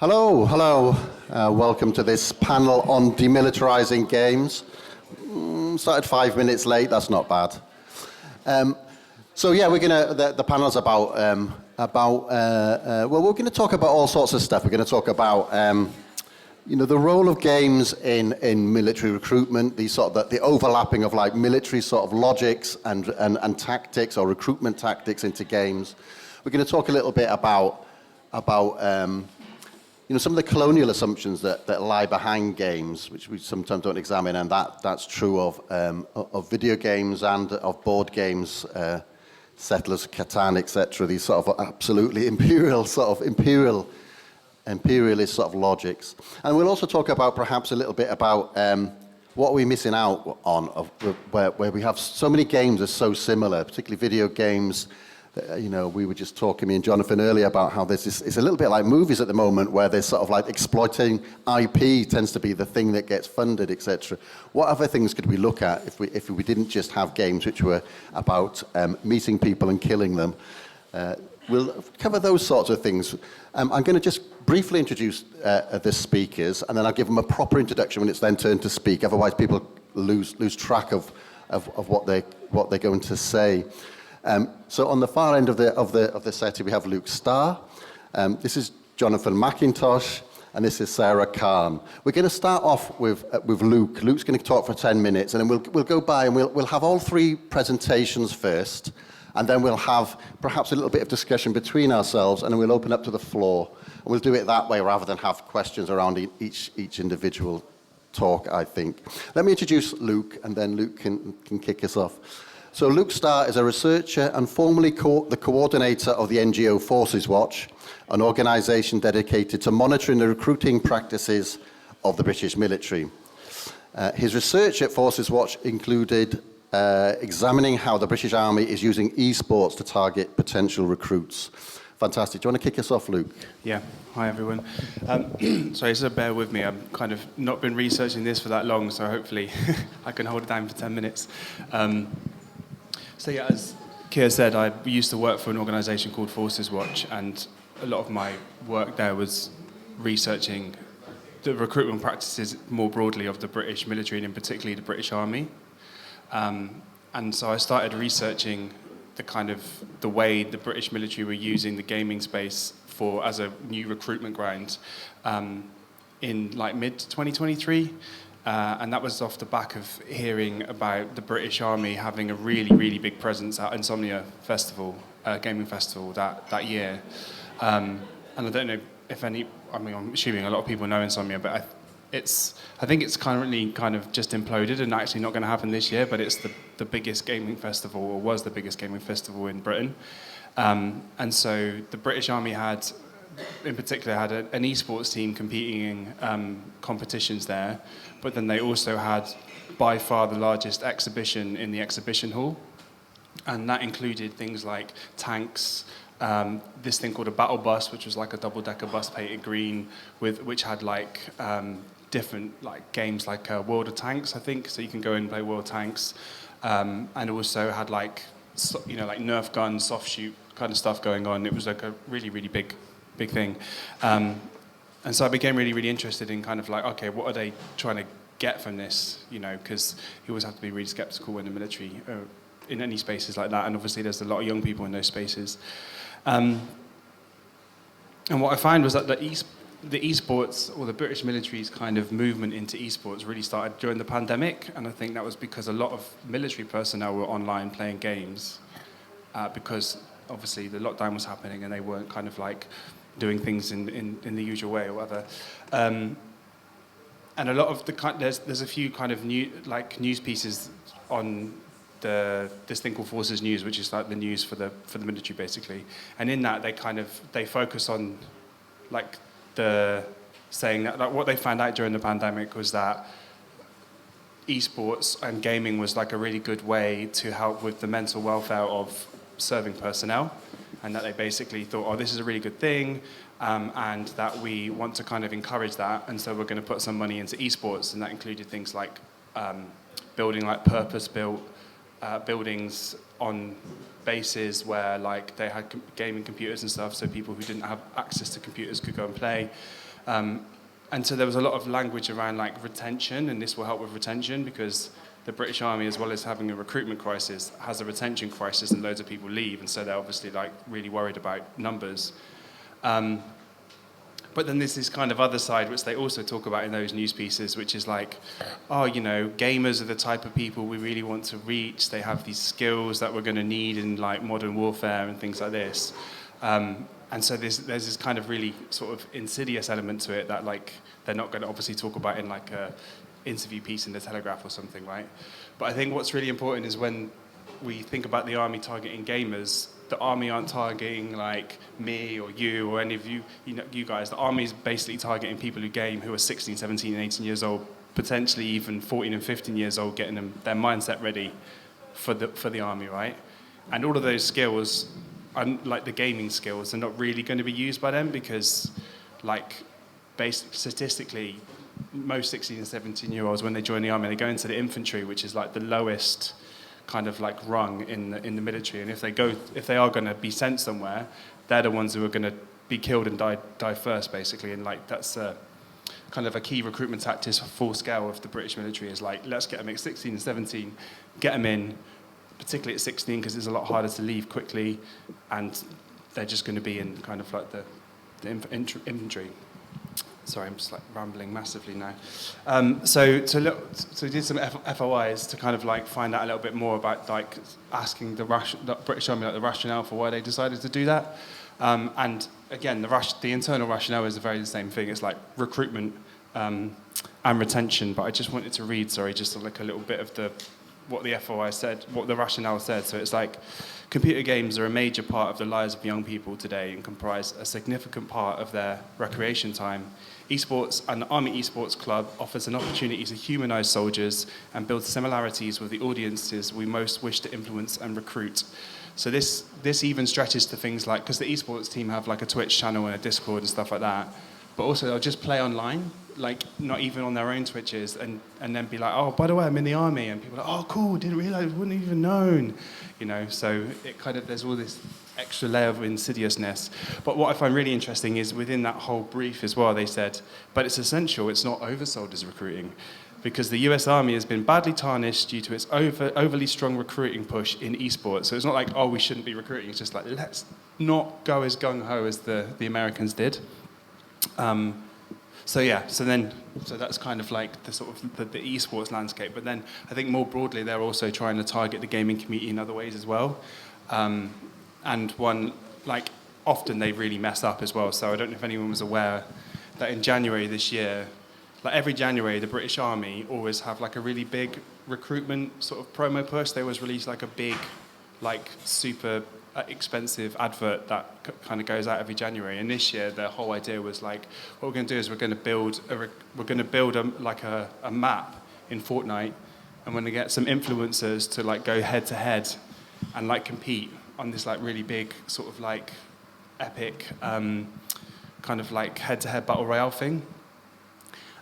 Hello. Welcome to this panel on demilitarising games. Started 5 minutes late, that's not bad. We're gonna. The panel's about. We're going to talk about all sorts of stuff. We're going to talk about, the role of games in military recruitment, the overlapping of like military sort of logics and tactics or recruitment tactics into games. We're going to talk a little bit about some of the colonial assumptions that lie behind games, which we sometimes don't examine, and that's true of video games and of board games, Settlers of Catan, etc. These sort of absolutely imperialist sort of logics. And we'll also talk about perhaps a little bit about what we're missing out on, where we have so many games are so similar, particularly video games. We were just talking, me and Jonathan, earlier about how it's a little bit like movies at the moment, where there's sort of like exploiting IP tends to be the thing that gets funded, etc. What other things could we look at if we didn't just have games which were about meeting people and killing them? We'll cover those sorts of things. I'm going to just briefly introduce the speakers, and then I'll give them a proper introduction when it's their turn to speak. Otherwise, people lose track of what they're going to say. So on the far end of the set, we have Luke Starr. This is Jonathan McIntosh, and this is Sara. We're going to start off with Luke. Luke's going to talk for 10 minutes, and then we'll go by and we'll have all three presentations first, and then we'll have perhaps a little bit of discussion between ourselves, and then we'll open up to the floor. And we'll do it that way rather than have questions around each individual talk, I think. Let me introduce Luke, and then Luke can kick us off. So Luke Starr is a researcher and formerly the coordinator of the NGO Forces Watch, an organisation dedicated to monitoring the recruiting practices of the British military. His research at Forces Watch included examining how the British Army is using esports to target potential recruits. Fantastic. Do you want to kick us off, Luke? Yeah. Hi, everyone. Sorry, so bear with me. I've kind of not been researching this for that long, so hopefully I can hold it down for 10 minutes. So yeah, as Keir said, I used to work for an organisation called Forces Watch, and a lot of my work there was researching the recruitment practices more broadly of the British military, and in particularly the British Army. And so I started researching the way the British military were using the gaming space as a new recruitment ground in like mid-2023. And that was off the back of hearing about the British Army having a really, really big presence at Insomnia Festival, gaming festival that year. And I don't know if I'm assuming a lot of people know Insomnia, but I think it's currently kind of just imploded and actually not going to happen this year, but it's the biggest gaming festival, or was the biggest gaming festival in Britain. And so the British Army in particular had an esports team competing in competitions there, but then they also had by far the largest exhibition in the exhibition hall, and that included things like tanks, this thing called a battle bus, which was like a double-decker bus painted green, which had like different like games like World of Tanks, I think, so you can go and play World Tanks, and also had like like Nerf guns, soft shoot kind of stuff going on. It was like a really, really big thing. And so I became really, really interested in kind of like, okay, what are they trying to get from this? Because you always have to be really skeptical in the military, in any spaces like that. And obviously there's a lot of young people in those spaces. And what I found was that the esports, or the British military's kind of movement into esports, really started during the pandemic. And I think that was because a lot of military personnel were online playing games, because obviously the lockdown was happening and they weren't kind of like doing things in the usual way or whatever. And a lot of there's a few kind of news pieces on this thing called Forces News, which is like the news for the military basically. And in that they focus on like saying that like, what they found out during the pandemic was that esports and gaming was like a really good way to help with the mental welfare of serving personnel, and that they basically thought, oh, this is a really good thing, and that we want to kind of encourage that, and so we're going to put some money into esports, and that included things like building like purpose-built buildings on bases where like they had gaming computers and stuff, so people who didn't have access to computers could go and play. And so there was a lot of language around like retention, and this will help with retention because the British Army, as well as having a recruitment crisis, has a retention crisis, and loads of people leave, and so they're obviously like really worried about numbers. But then there's this kind of other side, which they also talk about in those news pieces, which is like, oh, you know, gamers are the type of people we really want to reach. They have these skills that we're going to need in like modern warfare and things like this. And so there's this kind of really sort of insidious element to it that like they're not going to obviously talk about in like a interview piece in the Telegraph or something, right? But I think what's really important is when we think about the army targeting gamers, the army aren't targeting like me or you or any of you, you guys. The army is basically targeting people who game who are 16, 17, and 18 years old, potentially even 14 and 15 years old, getting them their mindset ready for the army, right? And all of those skills, like the gaming skills, are not really going to be used by them because, like, statistically, most 16 and 17-year-olds, when they join the army, they go into the infantry, which is like the lowest kind of like rung in the military. And if they are going to be sent somewhere, they're the ones who are going to be killed and die first, basically. And like that's kind of a key recruitment tactic for full scale of the British military is like, let's get them at 16 and 17, get them in, particularly at 16 because it's a lot harder to leave quickly, and they're just going to be in kind of like the infantry. Sorry, I'm just like rambling massively now. So we did some FOIs to kind of like find out a little bit more about like asking the British Army like the rationale for why they decided to do that. And again, the internal rationale is the same thing. It's like recruitment and retention. But I just wanted to read, just like a little bit of what the FOI said, what the rationale said. So it's like, computer games are a major part of the lives of young people today and comprise a significant part of their recreation time. Esports and the Army Esports Club offers an opportunity to humanise soldiers and build similarities with the audiences we most wish to influence and recruit. So this even stretches to things like, because the esports team have like a Twitch channel and a Discord and stuff like that, but also they'll just play online, like not even on their own Twitches, and then be like, oh, by the way, I'm in the army, and people are like, oh, cool, didn't realise, wouldn't even known, so it kind of, there's all this extra layer of insidiousness. But what I find really interesting is within that whole brief as well, they said, but it's essential, it's not oversold as recruiting, because the US Army has been badly tarnished due to its overly strong recruiting push in esports. So it's not like, oh, we shouldn't be recruiting, it's just like, let's not go as gung-ho as the Americans did. So that's kind of like the sort of the esports landscape. But then I think more broadly, they're also trying to target the gaming community in other ways as well. And one, like, often they really mess up as well. So I don't know if anyone was aware that in January this year, like every January, the British Army always have like a really big recruitment sort of promo push. They always release like a big, like super expensive advert that kind of goes out every January. And this year, the whole idea was like, what we're going to do is we're going to build a map in Fortnite, and we're going to get some influencers to like go head to head and like compete on this like really big sort of like epic kind of like head to head battle royale thing.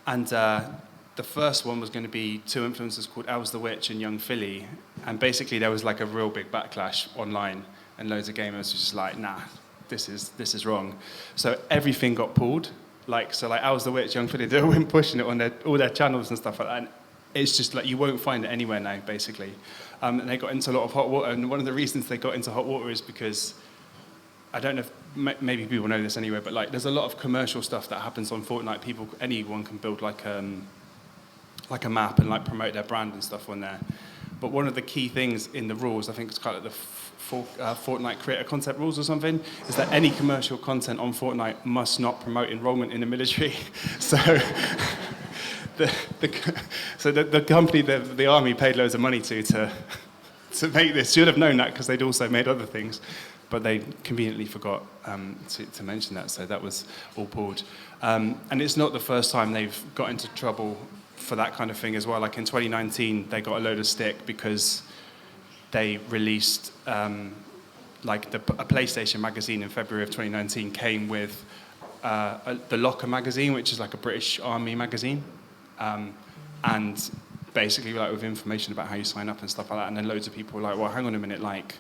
And the first one was going to be two influencers called Els the Witch and Young Philly, and basically there was like a real big backlash online. And loads of gamers were just like, nah, this is wrong. So everything got pulled. Like Els the Witch, Young Philly, they've been pushing it on all their channels and stuff like that. And it's just like, you won't find it anywhere now, basically. And they got into a lot of hot water. And one of the reasons they got into hot water is because, I don't know if maybe people know this anyway, but like there's a lot of commercial stuff that happens on Fortnite. Anyone can build like a map and like promote their brand and stuff on there. But one of the key things in the rules, I think it's kind of the Fortnite creator concept rules or something, is that any commercial content on Fortnite must not promote enrollment in the military. So the company the army paid loads of money to make this should have known that, because they'd also made other things, but they conveniently forgot to mention that. So that was all pulled. And it's not the first time they've got into trouble for that kind of thing as well. Like in 2019, they got a load of stick because they released a PlayStation magazine in February of 2019 came with the Locker magazine, which is like a British Army magazine, and basically like with information about how you sign up and stuff like that. And then loads of people were like, well, hang on a minute, like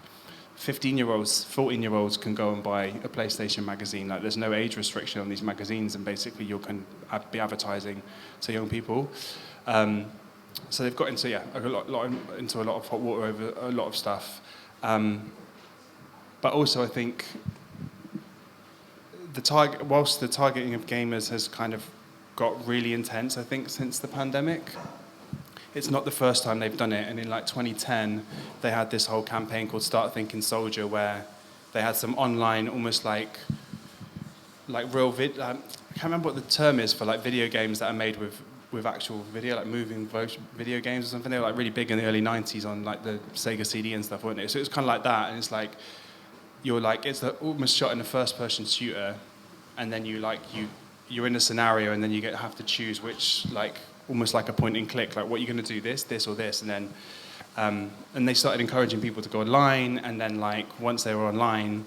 15-year-olds, 14-year-olds can go and buy a PlayStation magazine. Like, there's no age restriction on these magazines, and basically you can be advertising to young people. So they've got into into a lot of hot water over a lot of stuff. But also, I think whilst the targeting of gamers has kind of got really intense, I think, since the pandemic, it's not the first time they've done it. And in like 2010, they had this whole campaign called Start Thinking Soldier, where they had some online, almost like real I can't remember what the term is for like video games that are made with actual video, like moving video games or something. They were like really big in the early 90s on like the Sega CD and stuff, weren't they? So it was kind of like that, and it's like it's almost shot in a first-person shooter, and then you're in a scenario, and then you have to choose which, like, almost like a point and click, like what you're going to do, this or this, and then and they started encouraging people to go online, and then like once they were online,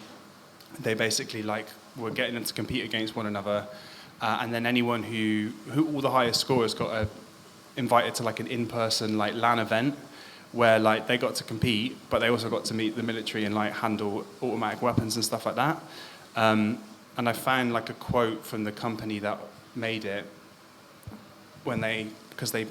they basically like were getting them to compete against one another, and then anyone who all the highest scorers got invited to like an in-person like LAN event, where like they got to compete, but they also got to meet the military and like handle automatic weapons and stuff like that. And I found like a quote from the company that made it because they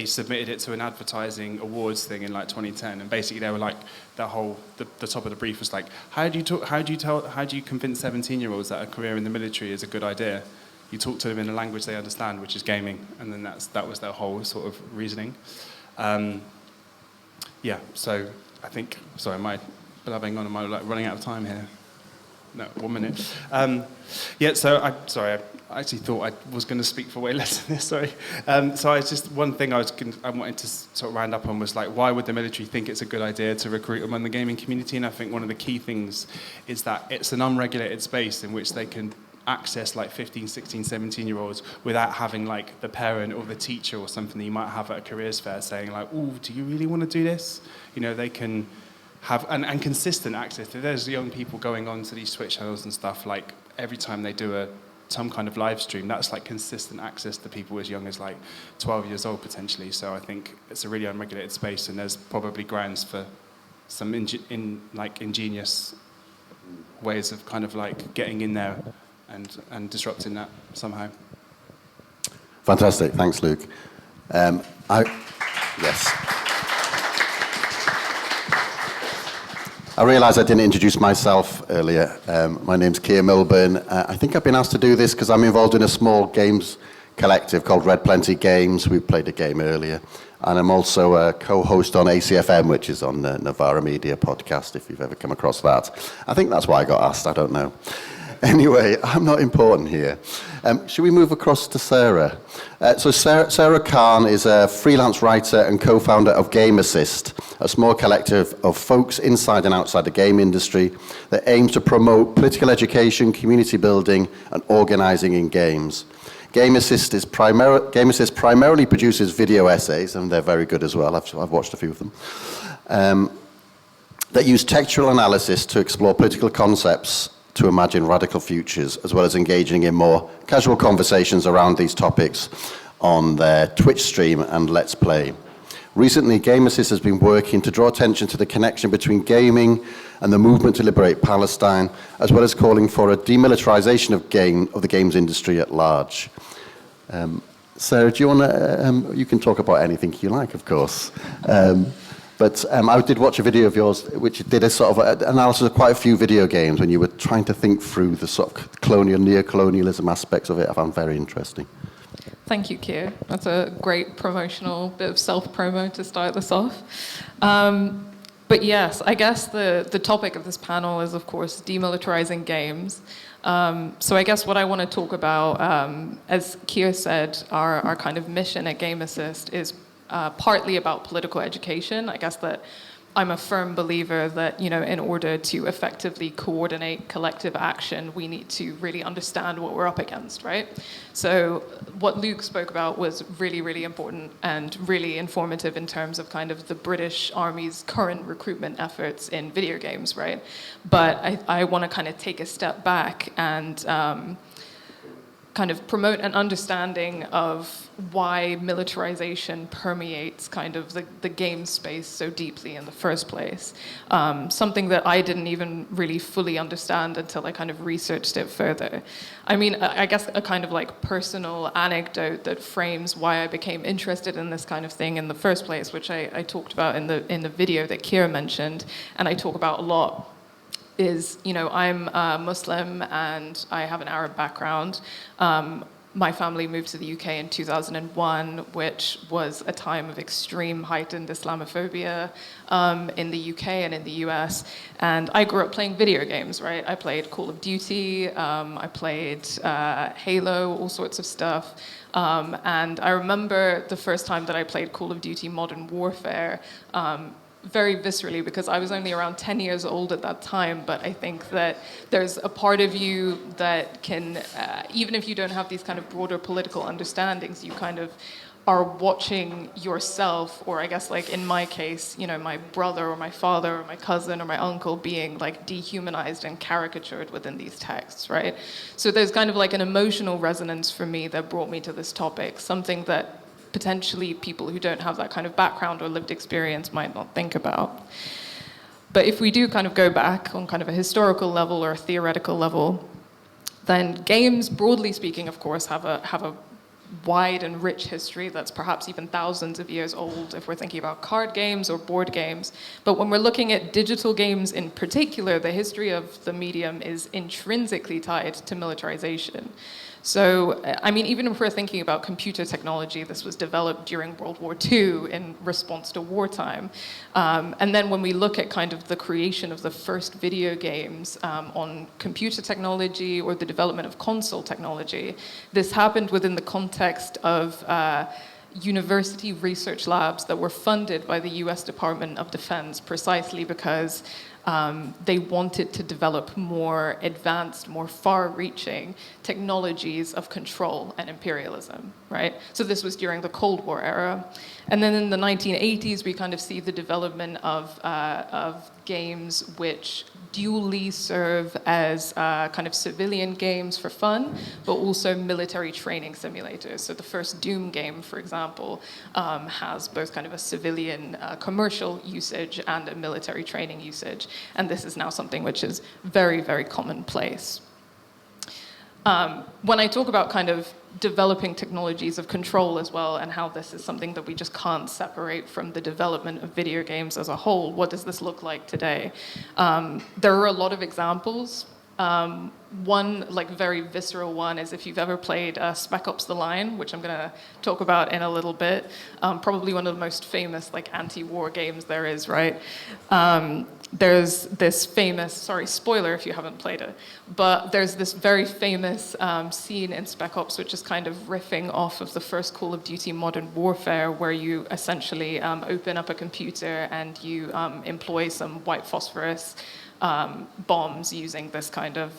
submitted it to an advertising awards thing in like 2010, and basically they were like the top of the brief was like, how do you convince 17-year-olds that a career in the military is a good idea? You talk to them in a language they understand, which is gaming, and then that was their whole sort of reasoning. So I think, sorry, am I blabbing on? Am I like running out of time here? No, 1 minute. So I actually thought I was going to speak for way less than this, sorry. So it's just one thing I wanted to sort of round up on was like, why would the military think it's a good idea to recruit among the gaming community? And I think one of the key things is that it's an unregulated space in which they can access like 15, 16, 17-year-olds without having like the parent or the teacher or something that you might have at a careers fair saying like, oh, do you really want to do this? You know, they can have, and consistent access. There's young people going on to these Twitch channels and stuff, like every time they do some kind of live stream, that's like consistent access to people as young as like 12 years old potentially. So I think it's a really unregulated space, and there's probably grounds for some ingenious ways of kind of like getting in there and disrupting that somehow. Fantastic, thanks, Luke. Yes. I realised I didn't introduce myself earlier. My name's Keir Milburn. I think I've been asked to do this because I'm involved in a small games collective called Red Plenty Games. We played a game earlier. And I'm also a co-host on ACFM, which is on the Novara Media podcast, if you've ever come across that. I think that's why I got asked, I don't know. Anyway, I'm not important here. Should we move across to Sara? So Sara Khan is a freelance writer and co-founder of Game Assist, a small collective of folks inside and outside the game industry that aims to promote political education, community building, and organising in games. Game Assist primarily produces video essays, and they're very good as well. I've watched a few of them, that use textual analysis to explore political concepts to imagine radical futures, as well as engaging in more casual conversations around these topics on their Twitch stream and Let's Play. Recently, Game Assist has been working to draw attention to the connection between gaming and the movement to liberate Palestine, as well as calling for a demilitarisation of the games industry at large. Sara, do you want to, you can talk about anything you like, of course. But I did watch a video of yours which did a sort of analysis of quite a few video games when you were trying to think through the sort of neo-colonialism aspects of it. I found very interesting. Thank you, Keir. That's a great promotional bit of self-promo to start this off. But yes, I guess the topic of this panel is, of course, demilitarising games. So I guess what I want to talk about, as Keir said, our kind of mission at Game Assist is partly about political education. I guess that I'm a firm believer that, you know, in order to effectively coordinate collective action, we need to really understand what we're up against, right? So what Luke spoke about was really, really important and really informative in terms of kind of the British Army's current recruitment efforts in video games, right? But I want to kind of take a step back and kind of promote an understanding of why militarization permeates kind of the game space so deeply in the first place. Something that I didn't even really fully understand until I kind of researched it further. I mean, I guess a kind of like personal anecdote that frames why I became interested in this kind of thing in the first place, which I talked about in the video that Keir mentioned, and I talk about a lot, is, you know, I'm Muslim and I have an Arab background. My family moved to the UK in 2001, which was a time of extreme heightened Islamophobia in the UK and in the US. And I grew up playing video games, right? I played Call of Duty, I played Halo, all sorts of stuff. And I remember the first time that I played Call of Duty Modern Warfare, very viscerally, because I was only around 10 years old at that time, but I think that there's a part of you that can, even if you don't have these kind of broader political understandings, you kind of are watching yourself, or I guess like in my case, you know, my brother or my father or my cousin or my uncle being like dehumanized and caricatured within these texts, right? So there's kind of like an emotional resonance for me that brought me to this topic, something that potentially people who don't have that kind of background or lived experience might not think about. But if we do kind of go back on kind of a historical level or a theoretical level, then games, broadly speaking, of course, have a wide and rich history that's perhaps even thousands of years old if we're thinking about card games or board games. But when we're looking at digital games in particular, the history of the medium is intrinsically tied to militarization. So, I mean, even if we're thinking about computer technology, this was developed during World War II in response to wartime. And then when we look at kind of the creation of the first video games on computer technology or the development of console technology, this happened within the context of university research labs that were funded by the US Department of Defense precisely because they wanted to develop more advanced, more far-reaching technologies of control and imperialism, right? So this was during the Cold War era. And then in the 1980s, we kind of see the development of games which dually serve as kind of civilian games for fun, but also military training simulators. So the first Doom game, for example, has both kind of a civilian commercial usage and a military training usage. And this is now something which is very, very commonplace. When I talk about kind of developing technologies of control as well, and how this is something that we just can't separate from the development of video games as a whole, what does this look like today? There are a lot of examples. One like very visceral one is if you've ever played Spec Ops: The Line, which I'm going to talk about in a little bit. Probably one of the most famous like anti-war games there is, right? There's this famous, sorry, spoiler if you haven't played it, but there's this very famous scene in Spec Ops which is kind of riffing off of the first Call of Duty Modern Warfare, where you essentially open up a computer and you employ some white phosphorus bombs using this kind of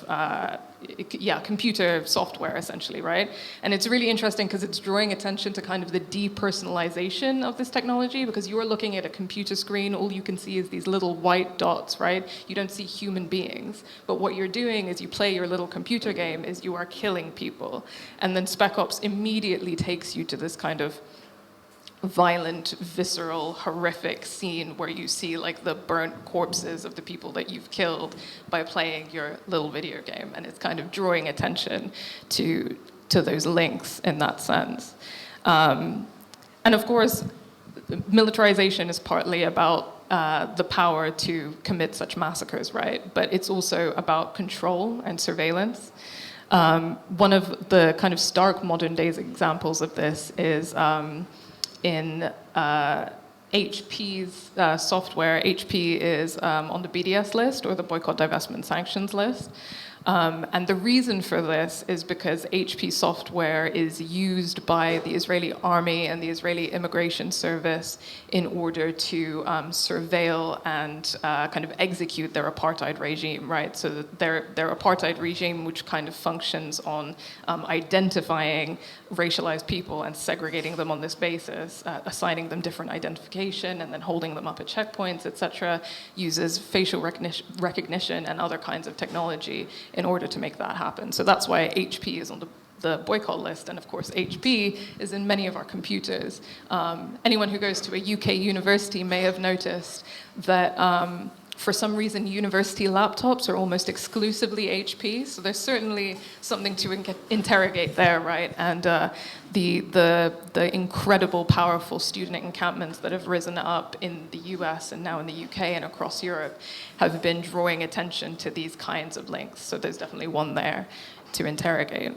computer software, essentially, right? And it's really interesting because it's drawing attention to kind of the depersonalization of this technology, because you're looking at a computer screen, all you can see is these little white dots, right? You don't see human beings. But what you're doing as you play your little computer game is you are killing people. And then Spec Ops immediately takes you to this kind of violent, visceral, horrific scene where you see like the burnt corpses of the people that you've killed by playing your little video game, and it's kind of drawing attention to those links in that sense. And of course, militarization is partly about the power to commit such massacres, right? But it's also about control and surveillance. One of the kind of stark modern days examples of this is in HP's software. HP is on the BDS list, or the Boycott, Divestment, Sanctions list. And the reason for this is because HP software is used by the Israeli army and the Israeli Immigration Service in order to surveil and kind of execute their apartheid regime, right? So their apartheid regime, which kind of functions on identifying racialized people and segregating them on this basis, assigning them different identification and then holding them up at checkpoints, etc., uses facial recognition and other kinds of technology in order to make that happen. So that's why HP is on the the boycott list, and of course HP is in many of our computers. Anyone who goes to a UK university may have noticed that for some reason university laptops are almost exclusively HP, so there's certainly something to interrogate there, right? And the incredible, powerful student encampments that have risen up in the US and now in the UK and across Europe have been drawing attention to these kinds of links, so there's definitely one there to interrogate.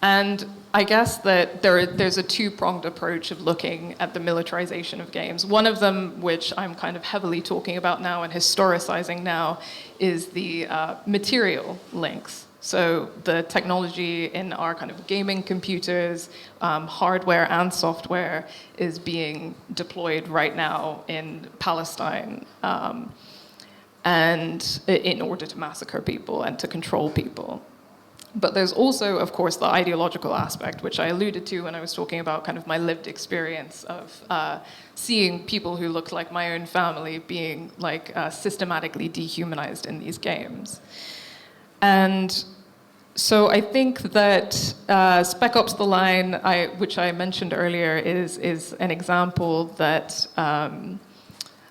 And I guess that there's a two-pronged approach of looking at the militarization of games. One of them, which I'm kind of heavily talking about now and historicizing now, is the material links. So the technology in our kind of gaming computers, hardware and software, is being deployed right now in Palestine, and in order to massacre people and to control people. But there's also, of course, the ideological aspect, which I alluded to when I was talking about kind of my lived experience of seeing people who looked like my own family being like systematically dehumanized in these games. And so I think that Spec Ops: The Line, which I mentioned earlier, is an example that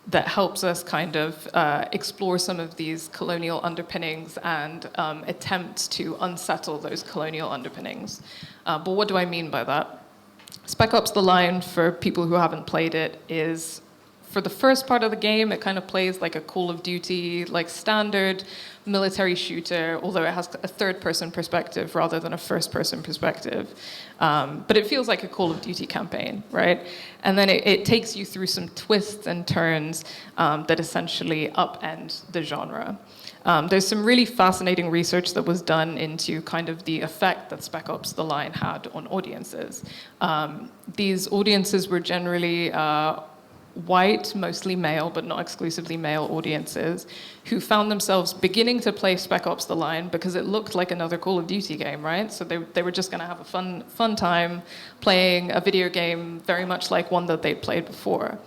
that helps us kind of explore some of these colonial underpinnings and attempts to unsettle those colonial underpinnings. But what do I mean by that? Spec Ops: The Line, for people who haven't played it, is, for the first part of the game, it kind of plays like a Call of Duty, like standard military shooter, although it has a third-person perspective rather than a first-person perspective. But it feels like a Call of Duty campaign, right? And then it takes you through some twists and turns that essentially upend the genre. There's some really fascinating research that was done into kind of the effect that Spec Ops: The Line had on audiences. These audiences were generally white, mostly male, but not exclusively male audiences, who found themselves beginning to play Spec Ops: The Line because it looked like another Call of Duty game, right? So they were just going to have a fun time playing a video game very much like one that they'd played before.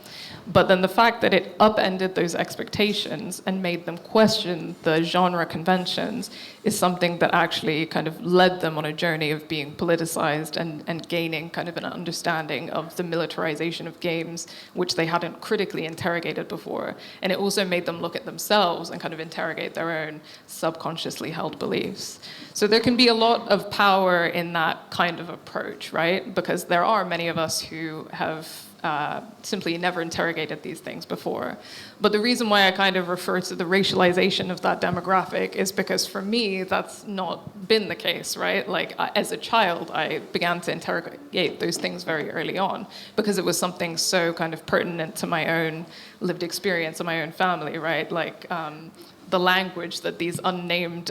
But then the fact that it upended those expectations and made them question the genre conventions is something that actually kind of led them on a journey of being politicized and gaining kind of an understanding of the militarization of games, which they hadn't critically interrogated before. And it also made them look at themselves and kind of interrogate their own subconsciously held beliefs. So there can be a lot of power in that kind of approach, right? Because there are many of us who have simply never interrogated these things before. But the reason why I kind of refer to the racialization of that demographic is because for me, that's not been the case, right? Like as a child, I began to interrogate those things very early on because it was something so kind of pertinent to my own lived experience and my own family, right? Like the language that these unnamed,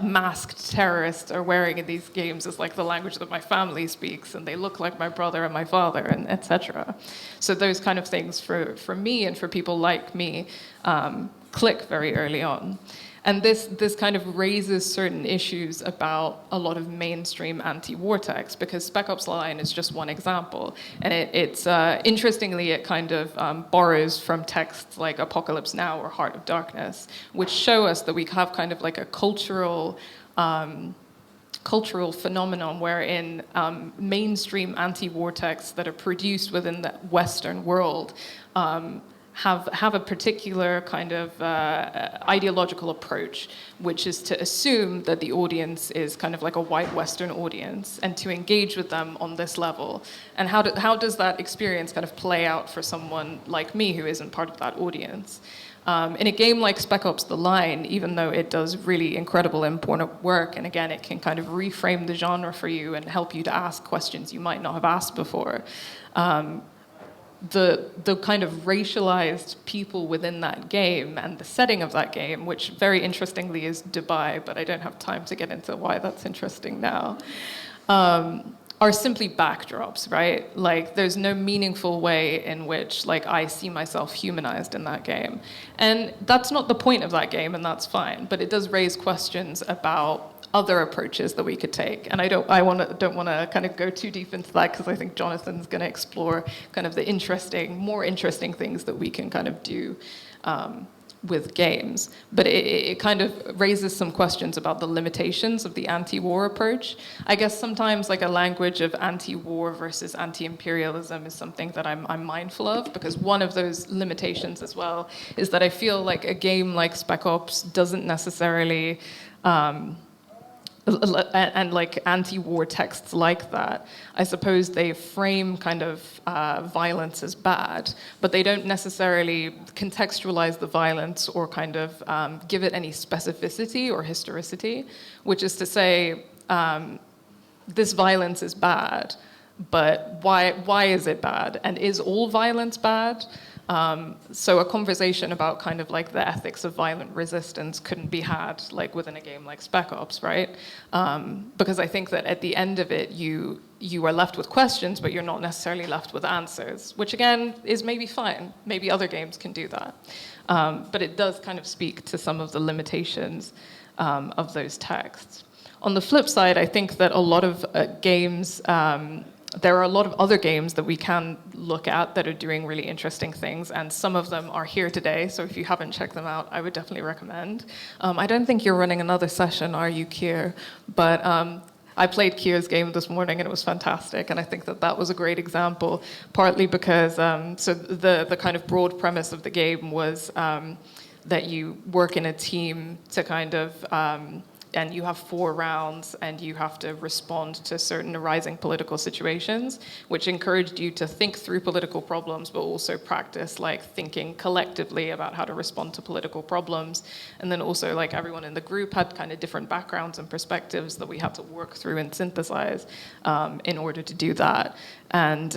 masked terrorists are wearing in these games is like the language that my family speaks, and they look like my brother and my father, and etc. So those kind of things for me and for people like me click very early on. And this kind of raises certain issues about a lot of mainstream anti-war text, because Spec Ops: The Line is just one example. And it's interestingly, it kind of borrows from texts like Apocalypse Now or Heart of Darkness, which show us that we have kind of like a cultural phenomenon wherein mainstream anti-war texts that are produced within the Western world have a particular kind of ideological approach, which is to assume that the audience is kind of like a white Western audience and to engage with them on this level. And how does that experience kind of play out for someone like me who isn't part of that audience? In a game like Spec Ops: The Line, even though it does really incredible, important work, and again, it can kind of reframe the genre for you and help you to ask questions you might not have asked before, the kind of racialized people within that game and the setting of that game, which very interestingly is Dubai, but I don't have time to get into why that's interesting now, are simply backdrops, right? Like there's no meaningful way in which like I see myself humanized in that game. And that's not the point of that game, and that's fine, but it does raise questions about other approaches that we could take. And I don't want to kind of go too deep into that because I think Jonathan's going to explore kind of the more interesting things that we can kind of do with games, but it kind of raises some questions about the limitations of the anti-war approach. I guess sometimes like a language of anti-war versus anti-imperialism is something that I'm mindful of, because one of those limitations as well is that I feel like a game like Spec Ops doesn't necessarily and like anti-war texts like that, I suppose they frame kind of violence as bad, but they don't necessarily contextualize the violence or kind of give it any specificity or historicity, which is to say, this violence is bad, but why is it bad? And is all violence bad? So a conversation about kind of like the ethics of violent resistance couldn't be had like within a game like Spec Ops, right? Because I think that at the end of it, you are left with questions, but you're not necessarily left with answers, which again is maybe fine. Maybe other games can do that. But it does kind of speak to some of the limitations of those texts. On the flip side, I think that a lot of games, there are a lot of other games that we can look at that are doing really interesting things, and some of them are here today, so if you haven't checked them out, I would definitely recommend. I don't think you're running another session, are you, Keir? But I played Keir's game this morning, and it was fantastic, and I think that that was a great example, partly because, so the kind of broad premise of the game was that you work in a team to kind of and you have 4 rounds, and you have to respond to certain arising political situations, which encouraged you to think through political problems, but also practice like thinking collectively about how to respond to political problems. And then also like everyone in the group had kind of different backgrounds and perspectives that we had to work through and synthesize in order to do that. And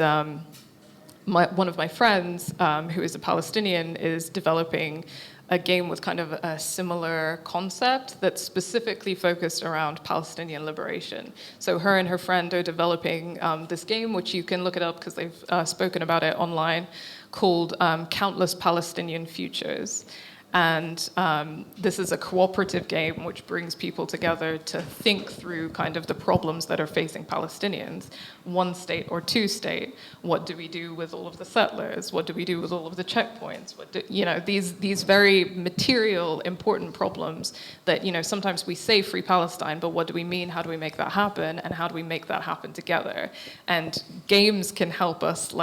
one of my friends, who is a Palestinian, is developing a game with kind of a similar concept that's specifically focused around Palestinian liberation. So her and her friend are developing this game, which you can look it up because they've spoken about it online, called Countless Palestinian Futures. And this is a cooperative game which brings people together to think through kind of the problems that are facing Palestinians. 1 state or 2 state? What do we do with all of the settlers? What do we do with all of the checkpoints? These very material, important problems that, sometimes we say free Palestine, but what do we mean? How do we make that happen? And how do we make that happen together? And games can help us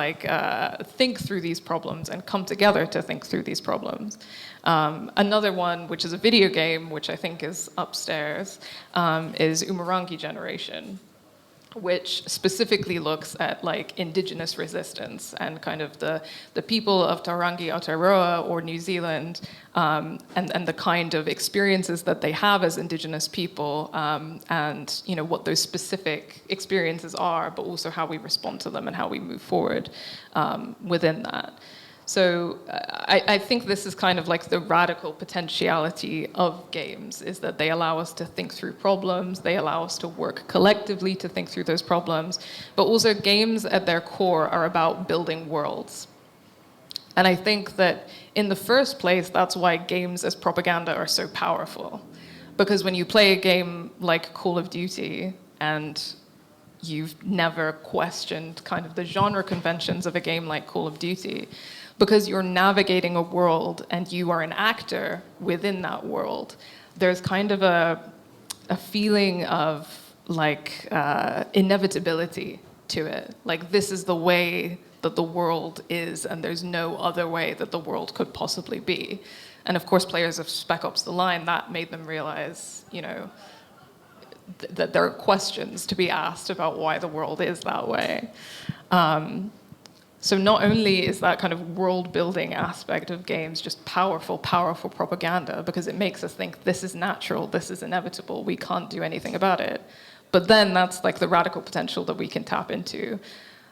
think through these problems and come together to think through these problems. Another one, which is a video game, which I think is upstairs, is Umurangi Generation, which specifically looks at indigenous resistance and kind of the people of Tarangi Aotearoa or New Zealand, and the kind of experiences that they have as indigenous people, and what those specific experiences are, but also how we respond to them and how we move forward within that. So I think this is kind of like the radical potentiality of games, is that they allow us to think through problems, they allow us to work collectively to think through those problems, but also games at their core are about building worlds. And I think that in the first place, that's why games as propaganda are so powerful. Because when you play a game like Call of Duty and you've never questioned kind of the genre conventions of a game like Call of Duty, because you're navigating a world and you are an actor within that world, there's kind of a feeling of inevitability to it. Like, this is the way that the world is, and there's no other way that the world could possibly be. And of course, players of Spec Ops: The Line, that made them realize, that there are questions to be asked about why the world is that way. So not only is that kind of world-building aspect of games just powerful, powerful propaganda, because it makes us think this is natural, this is inevitable, we can't do anything about it. But then that's like the radical potential that we can tap into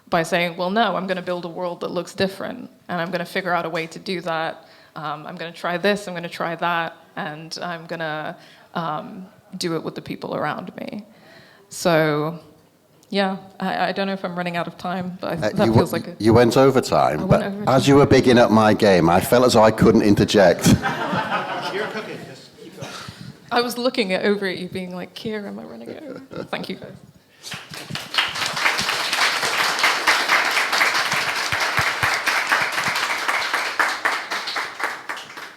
by saying, well, no, I'm going to build a world that looks different, and I'm going to figure out a way to do that. I'm going to try this, I'm going to try that, and I'm going to do it with the people around me. So... yeah, I don't know if I'm running out of time, but that feels like it. You went over time, but as you were bigging up my game, I felt as though I couldn't interject. You're cooking, just keep going. I was looking over at you being like, Keir, am I running it over? Thank you, guys.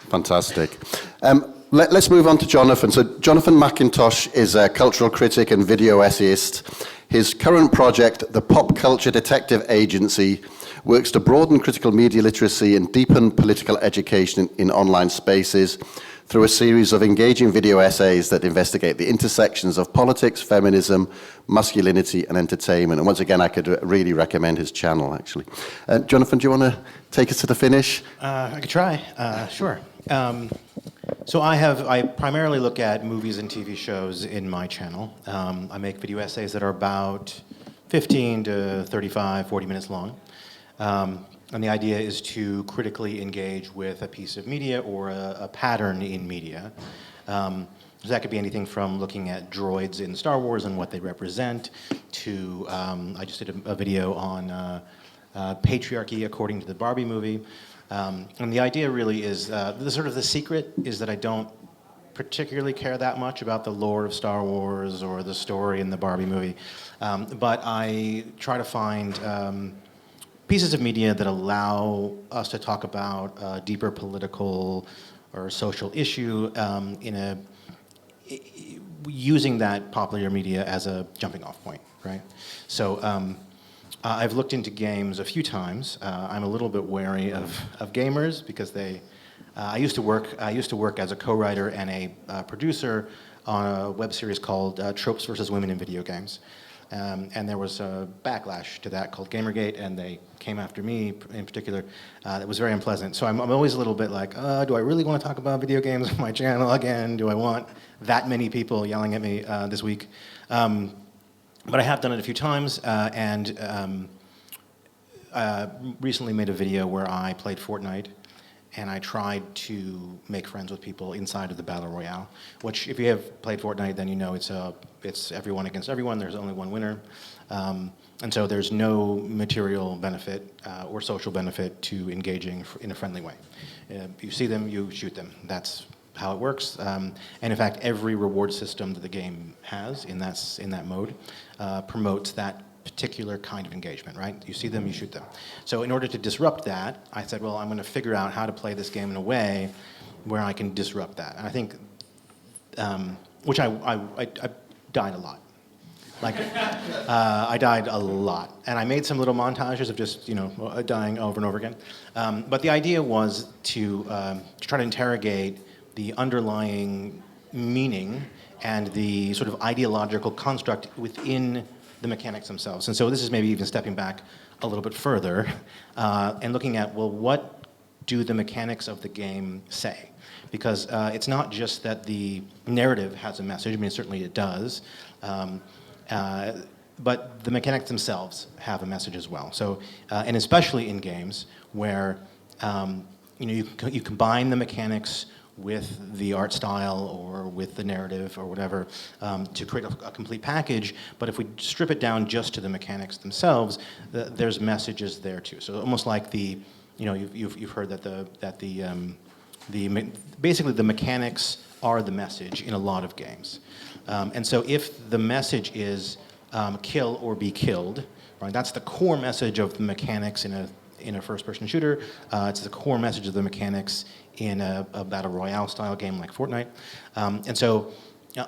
Fantastic. Let's move on to Jonathan. So Jonathan McIntosh is a cultural critic and video essayist. His current project, the Pop Culture Detective Agency, works to broaden critical media literacy and deepen political education in online spaces through a series of engaging video essays that investigate the intersections of politics, feminism, masculinity, and entertainment. And once again, I could really recommend his channel, actually. Jonathan, do you want to take us to the finish? I could try. Sure. So I primarily look at movies and TV shows in my channel. I make video essays that are about 15 to 35, 40 minutes long. And the idea is to critically engage with a piece of media or a pattern in media. So that could be anything from looking at droids in Star Wars and what they represent to, I just did a video on patriarchy according to the Barbie movie. And the idea really is, the secret is that I don't particularly care that much about the lore of Star Wars or the story in the Barbie movie. But I try to find pieces of media that allow us to talk about a deeper political or social issue using that popular media as a jumping off point, right? So I've looked into games a few times. I'm a little bit wary of gamers because I used to work as a co-writer and a producer on a web series called Tropes versus Women in Video Games. And there was a backlash to that called Gamergate, and they came after me in particular. That was very unpleasant. So I'm always a little bit like, do I really want to talk about video games on my channel again? Do I want that many people yelling at me this week? But I have done it a few times, and recently made a video where I played Fortnite, and I tried to make friends with people inside of the Battle Royale, which if you have played Fortnite, then you know it's everyone against everyone. There's only one winner. And so there's no material benefit or social benefit to engaging in a friendly way. You see them, you shoot them. That's how it works. And in fact, every reward system that the game has in that mode promotes that particular kind of engagement, right? You see them, you shoot them. So in order to disrupt that, I said, well, I'm going to figure out how to play this game in a way where I can disrupt that. And I think, which I died a lot. Like, I died a lot. And I made some little montages of just, dying over and over again. But the idea was to try to interrogate the underlying meaning and the sort of ideological construct within the mechanics themselves. And so this is maybe even stepping back a little bit further and looking at, well, what do the mechanics of the game say? Because it's not just that the narrative has a message. I mean, certainly it does. But the mechanics themselves have a message as well. So, and especially in games where you combine the mechanics with the art style or with the narrative or whatever to create a complete package. But if we strip it down just to the mechanics themselves, there's messages there too. So almost like you've heard that basically the mechanics are the message in a lot of games. And so if the message is kill or be killed, right? That's the core message of the mechanics in a first-person shooter. It's the core message of the mechanics in a battle royale style game like Fortnite. And so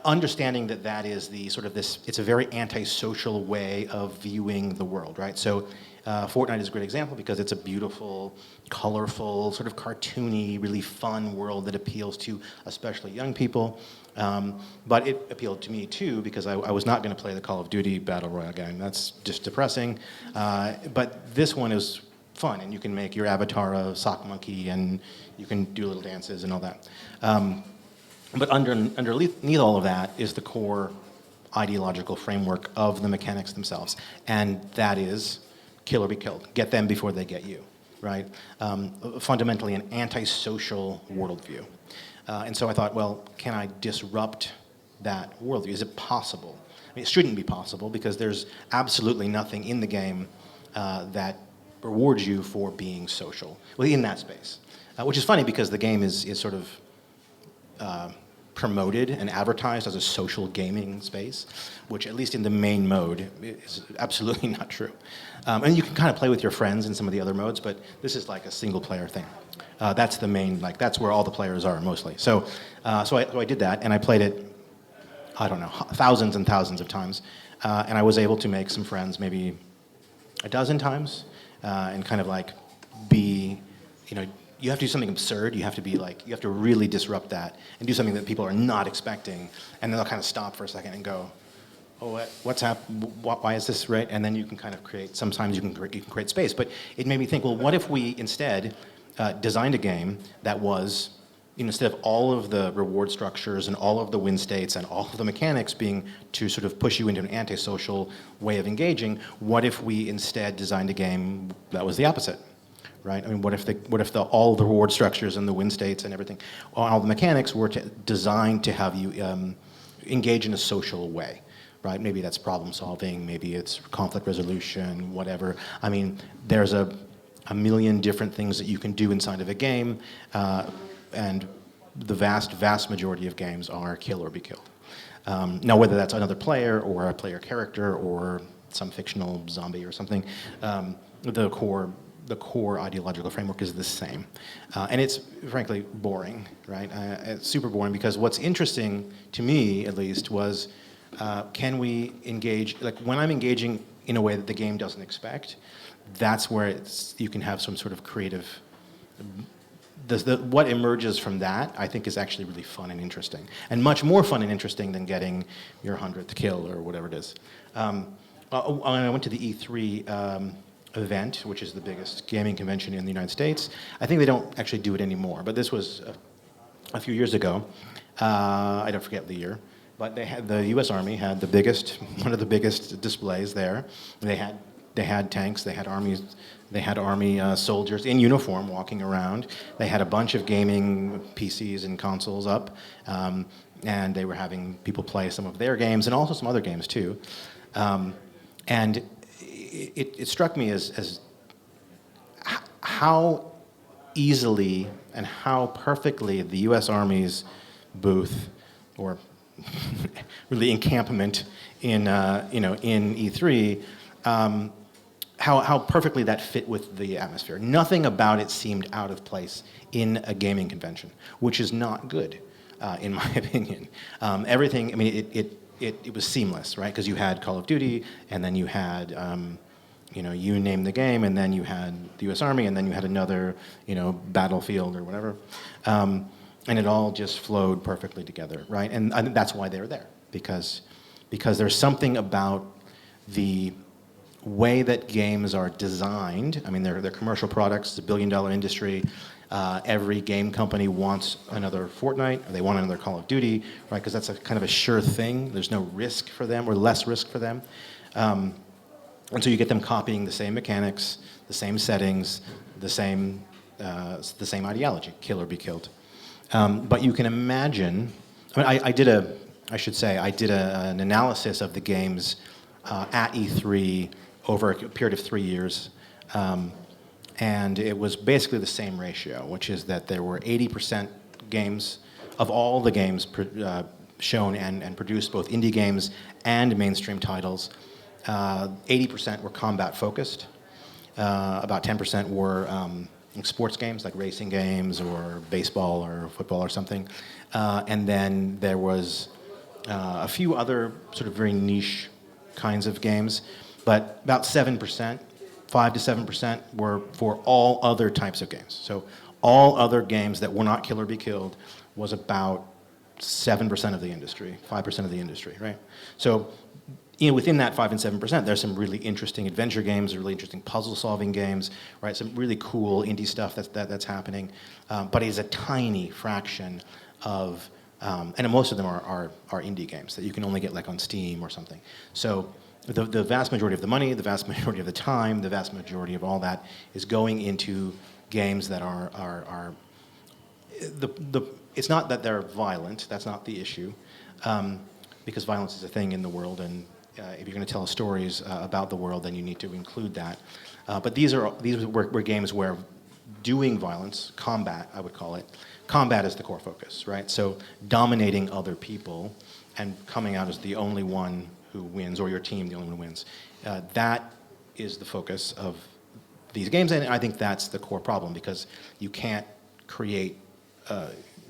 understanding that is the sort of this, it's a very antisocial way of viewing the world, right? So Fortnite is a great example because it's a beautiful, colorful, sort of cartoony, really fun world that appeals to especially young people. But it appealed to me too because I was not going to play the Call of Duty Battle Royale game. That's just depressing. But this one is fun, and you can make your avatar a sock monkey, and you can do little dances and all that. But underneath all of that is the core ideological framework of the mechanics themselves, and that is kill or be killed. Get them before they get you, right? Fundamentally an antisocial worldview. And so I thought, well, can I disrupt that worldview? Is it possible? I mean, it shouldn't be possible because there's absolutely nothing in the game that rewards you for being social in that space. Which is funny because the game is sort of promoted and advertised as a social gaming space, which at least in the main mode is absolutely not true. And you can kind of play with your friends in some of the other modes, but this is like a single player thing. That's the main, like that's where all the players are mostly. So I did that, and I played it, I don't know, thousands and thousands of times, and I was able to make some friends maybe a dozen times, and kind of like be, you know, you have to do something absurd. You have to be like, you have to really disrupt that and do something that people are not expecting, and then they'll kind of stop for a second and go, "Oh, what's happened? Why is this right?" And then you can kind of create. Sometimes you can create space. But it made me think, well, what if we instead designed a game that was, you know, instead of all of the reward structures and all of the win states and all of the mechanics being to sort of push you into an antisocial way of engaging, what if we instead designed a game that was the opposite? Right? I mean, what if all the reward structures and the win states and everything, all the mechanics were designed to have you engage in a social way, right? Maybe that's problem solving, maybe it's conflict resolution, whatever. I mean, there's a million different things that you can do inside of a game, and the vast majority of games are kill or be killed. Now, whether that's another player or a player character or some fictional zombie or something, the core ideological framework is the same. And it's frankly boring, right? It's super boring because what's interesting to me, at least, was can we engage, like when I'm engaging in a way that the game doesn't expect, that's where you can have some sort of creative, what emerges from that, I think, is actually really fun and interesting. And much more fun and interesting than getting your 100th kill or whatever it is. When I went to the E3 event, which is the biggest gaming convention in the United States. I think they don't actually do it anymore, but this was a few years ago. I don't forget the year, but the U.S. Army had one of the biggest displays there. They had tanks, they had army soldiers in uniform walking around. They had a bunch of gaming PCs and consoles up, and they were having people play some of their games and also some other games too. And it struck me as how easily and how perfectly the U.S. Army's booth, or really encampment in E3, how perfectly that fit with the atmosphere. Nothing about it seemed out of place in a gaming convention, which is not good, in my opinion. Everything, I mean, it was seamless, right? Because you had Call of Duty, and then you had, you name the game, and then you had the U.S. Army, and then you had another, Battlefield or whatever. And it all just flowed perfectly together, right? And I think that's why they're there, because there's something about the way that games are designed. I mean, they're commercial products. It's a billion-dollar industry. Every game company wants another Fortnite, or they want another Call of Duty, right? Because that's a kind of a sure thing. There's no risk for them, or less risk for them. And so you get them copying the same mechanics, the same settings, the same ideology, kill or be killed. But you can imagine, I did an analysis of the games at E3 over a period of 3 years. And it was basically the same ratio, which is that there were 80% games, of all the games shown and produced, both indie games and mainstream titles, 80% were combat focused. About 10% were sports games, like racing games or baseball or football or something. And then there was a few other sort of very niche kinds of games, but about 7%, 5 to 7% were for all other types of games. So all other games that were not kill or be killed was about 7% of the industry, 5% of the industry, right? So within that 5 and 7%, there's some really interesting adventure games, really interesting puzzle-solving games, right? Some really cool indie stuff that's happening, but it's a tiny fraction of, and most of them are indie games that you can only get like on Steam or something. So the vast majority of the money, the vast majority of the time, the vast majority of all that is going into games that are it's not that they're violent, that's not the issue, because violence is a thing in the world, and if you're going to tell stories about the world, then you need to include that. But these were games where doing violence, combat, I would call it. Combat is the core focus, right? So dominating other people and coming out as the only one who wins, or your team the only one who wins. That is the focus of these games, and I think that's the core problem, because you can't create,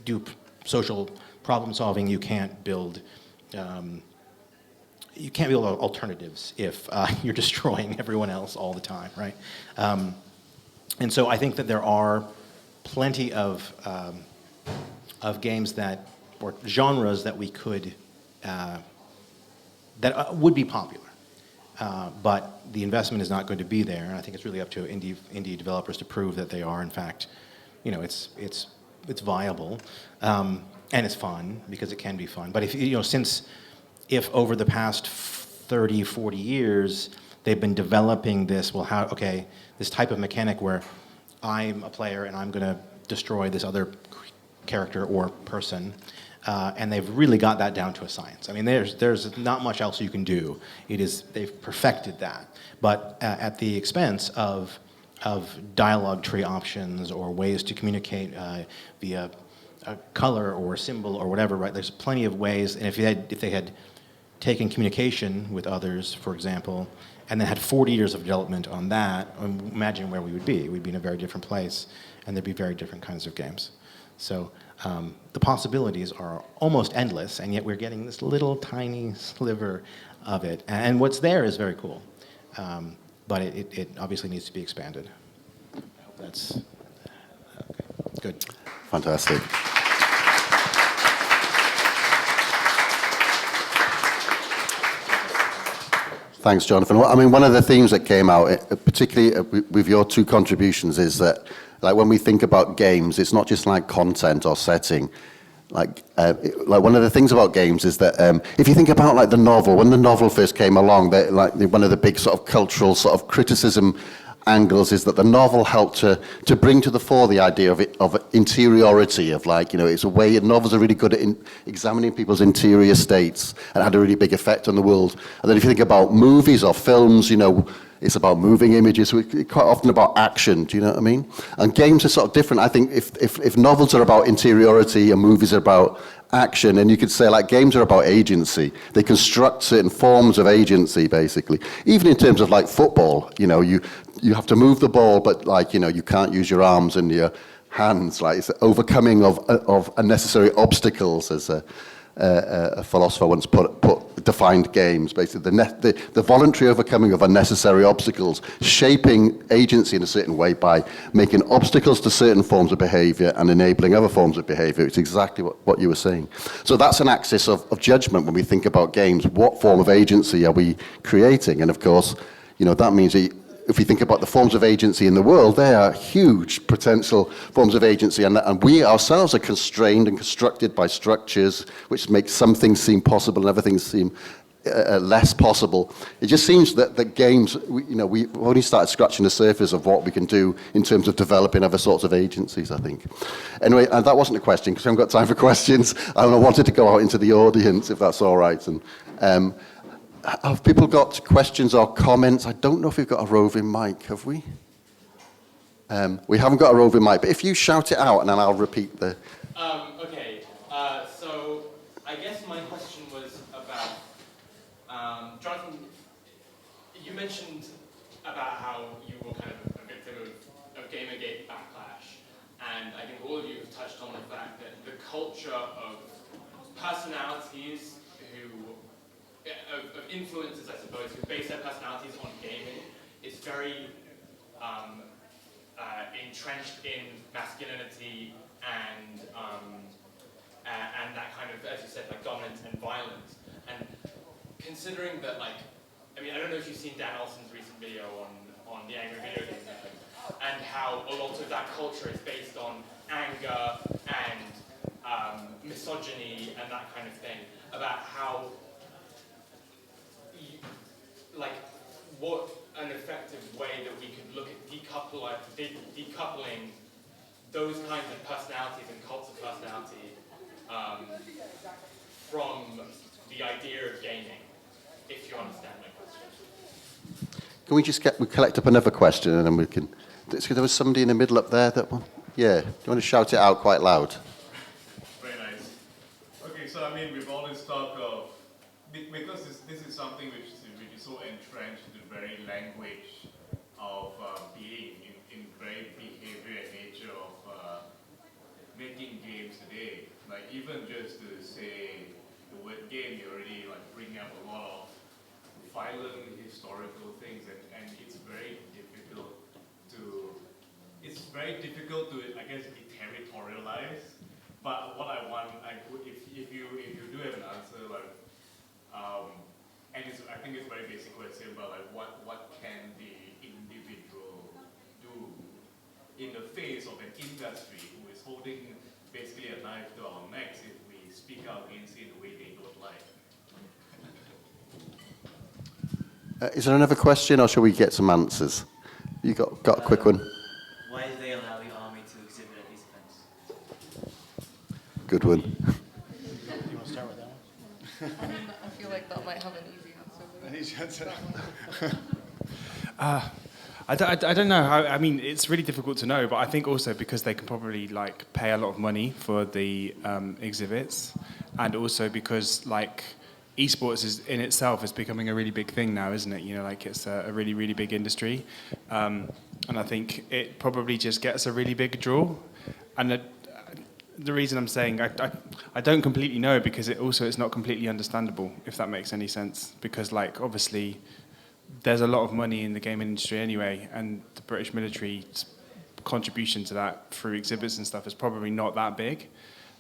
do social problem solving, you can't build alternatives if you're destroying everyone else all the time, right? And so I think that there are plenty of games that, or genres that we could, that would be popular. But the investment is not going to be there, and I think it's really up to indie developers to prove that they are, in fact, it's viable, and it's fun, because it can be fun. But if over the past 30, 40 years, they've been developing this, this type of mechanic where I'm a player and I'm going to destroy this other character or person, and they've really got that down to a science. I mean, there's not much else you can do. They've perfected that, but at the expense of dialogue tree options or ways to communicate via a color or a symbol or whatever. Right? There's plenty of ways, and if they had taken communication with others, for example, and then had 40 years of development on that, imagine where we would be. We'd be in a very different place, and there'd be very different kinds of games. So the possibilities are almost endless, and yet we're getting this little tiny sliver of it. And what's there is very cool, but it obviously needs to be expanded. I hope that's good. Fantastic. Thanks, Jonathan. Well, I mean, one of the themes that came out, particularly with your two contributions, is that, like, when we think about games, it's not just like content or setting. Like one of the things about games is that if you think about like the novel, when the novel first came along, one of the big sort of cultural sort of criticism angles is that the novel helped to bring to the fore the idea of interiority, of like, it's a way, novels are really good at examining people's interior states, and had a really big effect on the world. And then if you think about movies or films, it's about moving images, so it's quite often about action, do you know what I mean? And games are sort of different. I think if novels are about interiority and movies are about action, and you could say like games are about agency. They construct certain forms of agency, basically. Even in terms of like football, you have to move the ball, but like, you can't use your arms and your hands. Like, it's overcoming of unnecessary obstacles, as a philosopher once defined games, basically the voluntary overcoming of unnecessary obstacles, shaping agency in a certain way by making obstacles to certain forms of behavior and enabling other forms of behavior. It's exactly what you were saying. So that's an axis of judgment when we think about games. What form of agency are we creating? And of course, that means if we think about the forms of agency in the world, they are huge potential forms of agency, and we ourselves are constrained and constructed by structures which make some things seem possible and other things seem less possible. It just seems that the games, we've only started scratching the surface of what we can do in terms of developing other sorts of agencies, I think. Anyway, and that wasn't a question, because I haven't got time for questions. I wanted to go out into the audience, if that's all right. And have people got questions or comments? I don't know if we've got a roving mic, have we? We haven't got a roving mic, but if you shout it out, and then I'll repeat the... Okay, so I guess my question was about, Jonathan, you mentioned about how you were kind of a victim of Gamergate backlash, and I think all of you have touched on the fact that the culture of personalities of influencers, I suppose, who base their personalities on gaming is very entrenched in masculinity and that kind of, as you said, like dominance and violence. And considering that, like, I don't know if you've seen Dan Olsen's recent video on the Angry Video Game Network, and how a lot of that culture is based on anger and misogyny and that kind of thing, about how what an effective way that we could look at decoupling those kinds of personalities and cults of personality from the idea of gaming, if you understand my question. Can we just collect up another question, and then we can there was somebody in the middle up there. That one. Yeah. Do you want to shout it out quite loud? Very nice. Okay, so I mean, we've always talked of, because this is something which is so entrenched in the very language of being, in very behavior and nature of making games today. Like even just to say the word game, you already like bring up a lot of violent historical things, and it's very difficult to, I guess, be territorialized. But what I want, if you do have an answer, like, and I think it's a very basic question, but like, what can the individual do in the face of an industry who is holding basically a knife to our necks if we speak out against it in a way they don't like? Is there another question, or shall we get some answers? You got a quick one? Why do they allow the army to exhibit at these events? Good one. You want to start with that one? I feel like that might have an easy answer. I don't know. I mean, it's really difficult to know, but I think also because they can probably like pay a lot of money for the exhibits, and also because like esports is in itself is becoming a really big thing now, isn't it? You know, like it's a really, really big industry, and I think it probably just gets a really big draw. And the reason I'm saying I don't completely know because it's not completely understandable, if that makes any sense. Because like obviously there's a lot of money in the game industry anyway, and the British military's contribution to that through exhibits and stuff is probably not that big.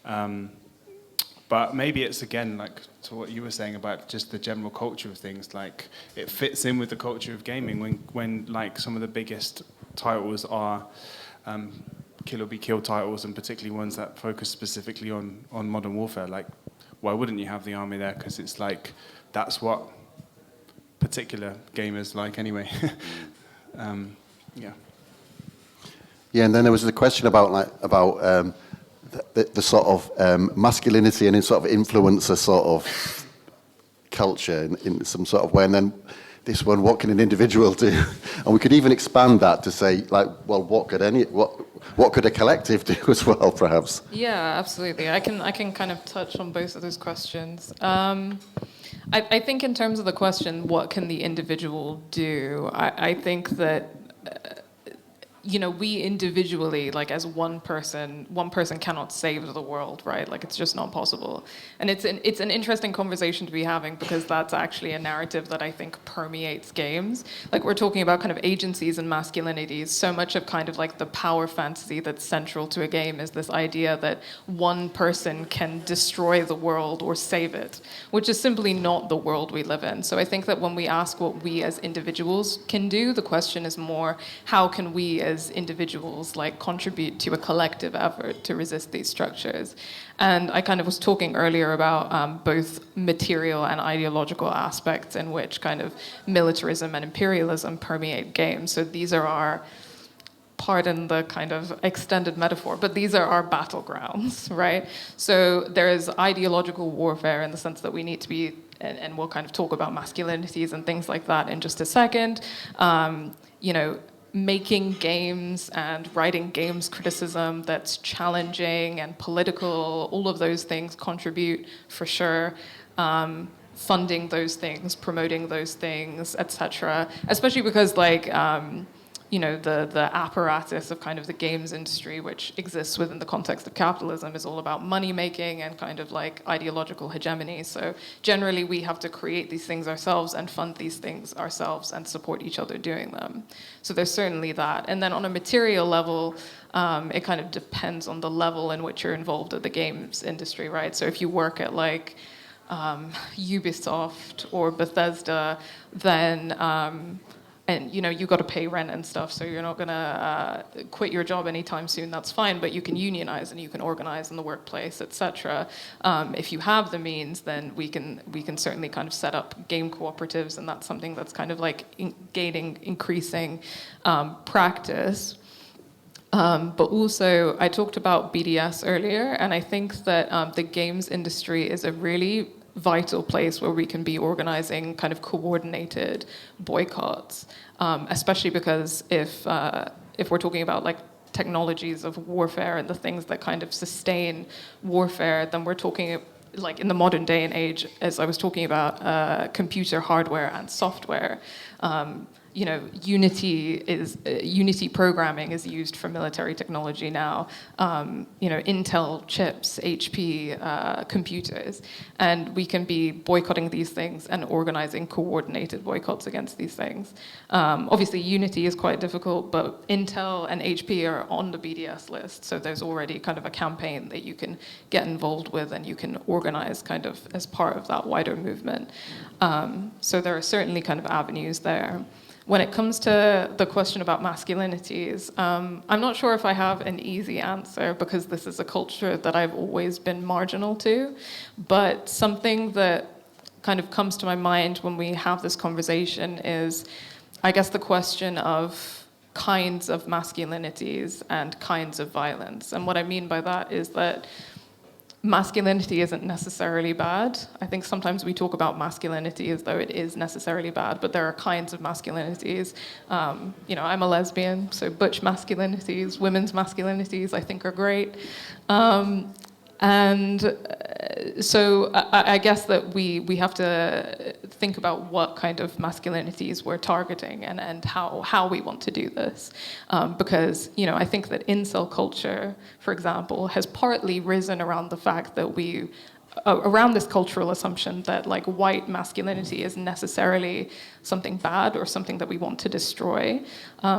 But maybe it's, again, like to what you were saying about just the general culture of things, like it fits in with the culture of gaming when like some of the biggest titles are kill or be killed titles, and particularly ones that focus specifically on modern warfare. Like, why wouldn't you have the army there? Because it's like, that's what particular gamers like anyway. Yeah. Yeah, and then there was the question about the sort of masculinity and in sort of influencer sort of culture in some sort of way, and then this one, what can an individual do? And we could even expand that to say, like, well, what could a collective do as well, perhaps? Yeah, absolutely. I can kind of touch on both of those questions. I think in terms of the question, what can the individual do? I think that we individually, like as one person cannot save the world, right? Like it's just not possible. And it's an interesting conversation to be having, because that's actually a narrative that I think permeates games. Like we're talking about kind of agencies and masculinities. So much of kind of like the power fantasy that's central to a game is this idea that one person can destroy the world or save it, which is simply not the world we live in. So I think that when we ask what we as individuals can do, the question is more, how can we as individuals like contribute to a collective effort to resist these structures? And I kind of was talking earlier about both material and ideological aspects in which kind of militarism and imperialism permeate games. So these are our, pardon the kind of extended metaphor, but these are our battlegrounds, right? So there is ideological warfare in the sense that we need to be, and we'll kind of talk about masculinities and things like that in just a second, making games and writing games criticism that's challenging and political, all of those things contribute for sure. Funding those things, promoting those things, etc. Especially because the apparatus of kind of the games industry, which exists within the context of capitalism, is all about money making and kind of like ideological hegemony. So generally we have to create these things ourselves and fund these things ourselves and support each other doing them. So there's certainly that. And then on a material level, it kind of depends on the level in which you're involved in the games industry, right? So if you work at like Ubisoft or Bethesda, then and you've got to pay rent and stuff, so you're not gonna quit your job anytime soon. That's fine, but you can unionize and you can organize in the workplace, etc. If you have the means, then we can certainly kind of set up game cooperatives, and that's something that's kind of like gaining increasing practice. But also, I talked about BDS earlier, and I think that the games industry is a really vital place where we can be organizing kind of coordinated boycotts, especially because if if we're talking about like technologies of warfare and the things that kind of sustain warfare, then we're talking like in the modern day and age, as I was talking about, computer hardware and software. You know, Unity programming is used for military technology now. You know, Intel chips, HP computers, and we can be boycotting these things and organizing coordinated boycotts against these things. Obviously, Unity is quite difficult, but Intel and HP are on the BDS list, so there's already kind of a campaign that you can get involved with and you can organize kind of as part of that wider movement. So there are certainly kind of avenues there. When it comes to the question about masculinities, I'm not sure if I have an easy answer because this is a culture that I've always been marginal to, but something that kind of comes to my mind when we have this conversation is, I guess, the question of kinds of masculinities and kinds of violence. And what I mean by that is that masculinity isn't necessarily bad. I think sometimes we talk about masculinity as though it is necessarily bad, but there are kinds of masculinities. You know, I'm a lesbian, so butch masculinities, women's masculinities, I think are great. So I guess that we have to think about what kind of masculinities we're targeting and how we want to do this. Because, you know, I think that incel culture, for example, has partly risen around the fact that around this cultural assumption that like white masculinity is necessarily something bad or something that we want to destroy.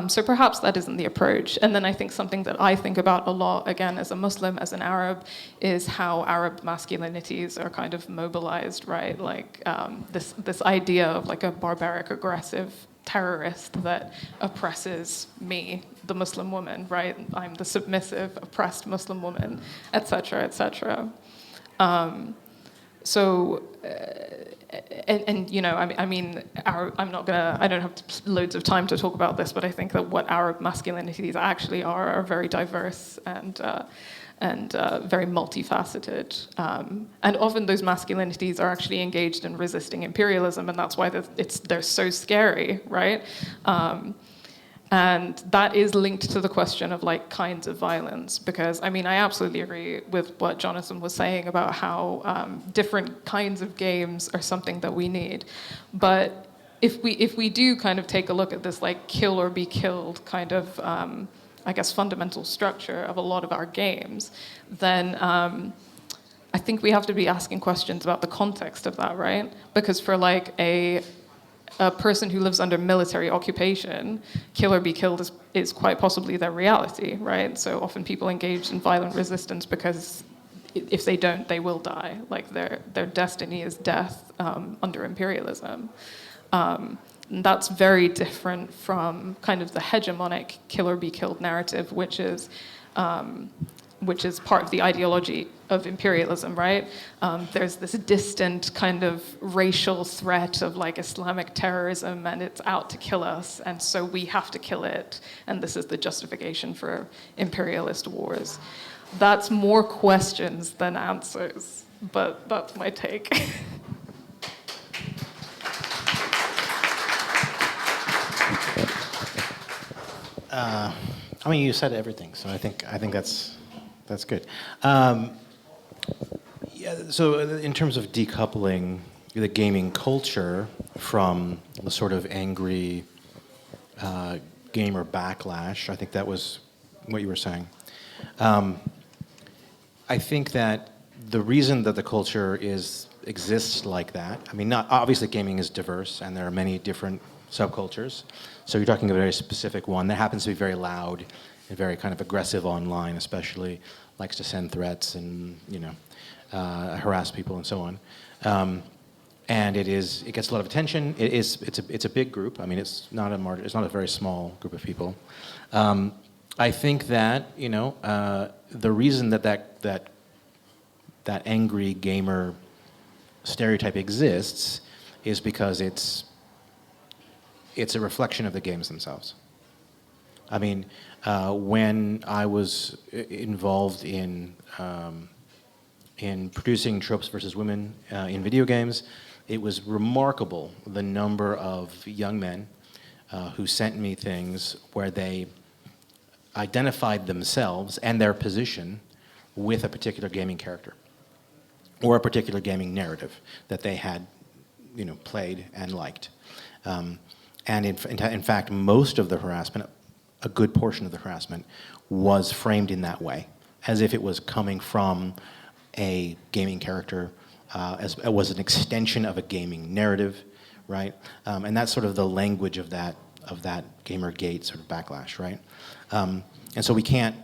So perhaps that isn't the approach. And then I think something that I think about a lot, again, as a Muslim, as an Arab, is how Arab masculinities are kind of mobilized, right? Like this idea of like a barbaric, aggressive terrorist that oppresses me, the Muslim woman, right? I'm the submissive, oppressed Muslim woman, et cetera, et cetera. You know, I mean, I don't have loads of time to talk about this, but I think that what Arab masculinities actually are very diverse and very multifaceted. And often those masculinities are actually engaged in resisting imperialism, and that's why they're so scary, right? And that is linked to the question of like kinds of violence, because I mean, I absolutely agree with what Jonathan was saying about how different kinds of games are something that we need. But if we do kind of take a look at this like kill or be killed kind of, I guess, fundamental structure of a lot of our games, then I think we have to be asking questions about the context of that, right? Because for like a person who lives under military occupation, kill or be killed is quite possibly their reality, right? So often people engage in violent resistance because if they don't, they will die. Like their destiny is death under imperialism. And that's very different from kind of the hegemonic kill or be killed narrative, which is part of the ideology of imperialism, right? There's this distant kind of racial threat of like Islamic terrorism, and it's out to kill us, and so we have to kill it, and this is the justification for imperialist wars. That's more questions than answers, but that's my take. I mean, you said everything, so I think that's good. Yeah, so in terms of decoupling the gaming culture from the sort of angry gamer backlash, I think that was what you were saying. I think that the reason that the culture exists like that, I mean, not obviously gaming is diverse and there are many different subcultures. So you're talking about a very specific one that happens to be very loud and very kind of aggressive online, especially likes to send threats and harass people and so on. And it gets a lot of attention. It's a big group. I mean, it's not a very small group of people. I think that the reason that angry gamer stereotype exists is because it's a reflection of the games themselves. I mean, when I was involved in producing tropes versus women in video games, it was remarkable the number of young men who sent me things where they identified themselves and their position with a particular gaming character or a particular gaming narrative that they had, played and liked. And in fact, most of the harassment, a good portion of the harassment, was framed in that way, as if it was coming from a gaming character, as it was an extension of a gaming narrative, right? And that's sort of the language of that Gamergate sort of backlash, right? And so we can't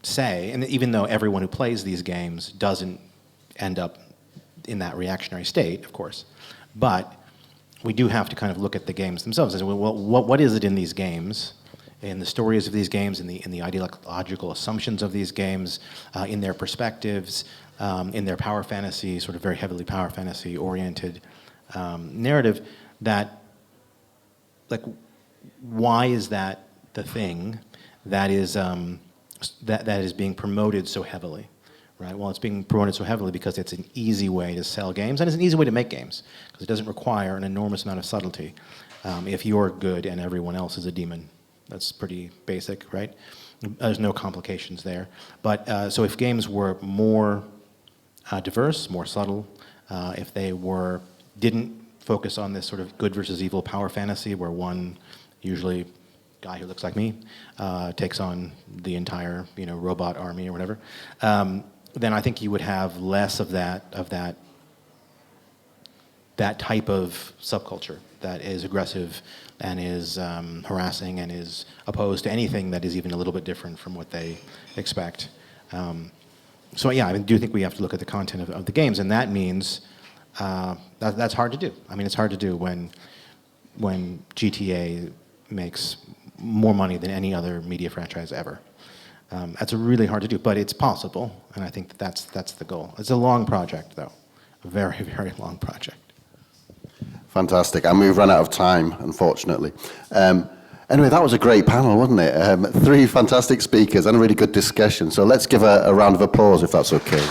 say, and even though everyone who plays these games doesn't end up in that reactionary state, of course, but we do have to kind of look at the games themselves and say, well, what is it in these games, in the stories of these games, in the ideological assumptions of these games, in their perspectives, in their power fantasy, sort of very heavily power fantasy oriented narrative, that, like, why is that the thing that is that is being promoted so heavily, right? Well, it's being promoted so heavily because it's an easy way to sell games, and it's an easy way to make games, because it doesn't require an enormous amount of subtlety. If you're good and everyone else is a demon, that's pretty basic, right? There's no complications there. But so if games were more diverse, more subtle, if they didn't focus on this sort of good versus evil power fantasy, where one, usually guy who looks like me, takes on the entire robot army or whatever, then I think you would have less of that type of subculture that is aggressive and is harassing and is opposed to anything that is even a little bit different from what they expect. So yeah, I do think we have to look at the content of the games, and that means that's hard to do. I mean, it's hard to do when GTA makes more money than any other media franchise ever. That's really hard to do, but it's possible, and I think that's the goal. It's a long project, though, a very, very long project. Fantastic. And we've run out of time, unfortunately. Anyway, that was a great panel, wasn't it? 3 fantastic speakers and a really good discussion. So let's give a round of applause, if that's okay.